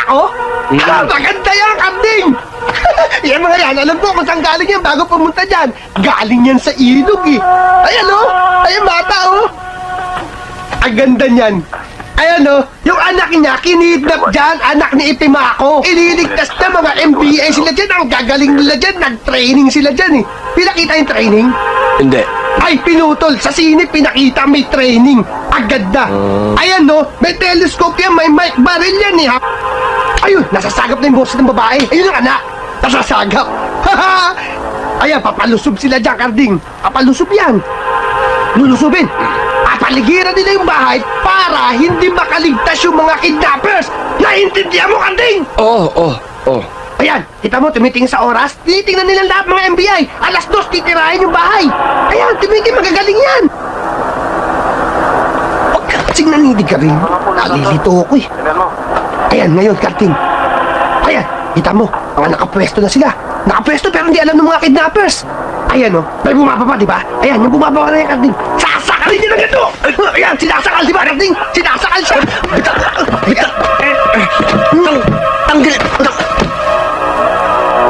ako? Maganda yan, Karding! Yan mga yan, alam ko kung saan galing yan bago pumunta dyan. Galing yan sa ilog eh. Ayan o, ayan bata o. Ang ganda niyan. Ayan o, yung anak niya, kinidnap dyan, anak ni Ipimako. Ililigtas na mga MBA sila dyan, ang gagaling nila dyan, nag-training sila dyan eh. Pinakita yung training? Hindi. Ay, pinutol. Sa sine, pinakita may training. Agad na. Ayan no, may telescope yan, may mic barrel yan eh ha. Ayun, nasasagap na yung boses ng babae. Ayun ang anak, nasasagap. Ayan, papalusob sila dyan, Karding. Papalusob yan. Lulusubin. Papaligiran nila yung bahay para hindi makaligtas yung mga kidnappers. Naiintindihan mo, Karding? Oo. Ayan, kita mo, tumitingin sa oras. Tinitingnan nila lahat mga MBI. Alas 2, titirahin yung bahay. Ayan, tumitingin, magagaling yan. Huwag ka kasing nanidig ka rin. Nalilito ako eh. Ayan, ngayon, Karding. Ayan, kita mo, mga nakapwesto na sila. Nakapwesto pero hindi alam ng mga kidnappers. Ayan o, may bumababa, di ba? Ayan, yung bumababa na yung Karding. Sasakalin niya na ganito. Ayan, sinasakal, di ba, Karding? Sinasakal siya. Tanggal.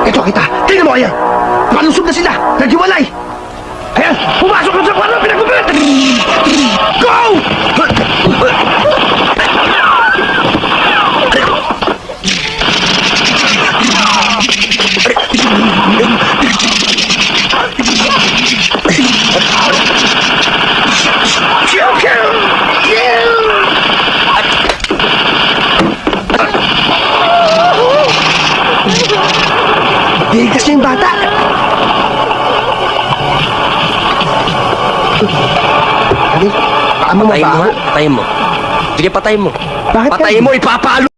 Ito kita, tingnan mo ayan. Malusog na sila, naghiwalay. Ayan, pumasok na sa kwarto, pinagubit. Go! Bigas niya yung bata. Ano? Paano mo Patayin mo ba? nga, patayin mo. Sige, patayin mo. Bakit Patayin mo, ipapalo!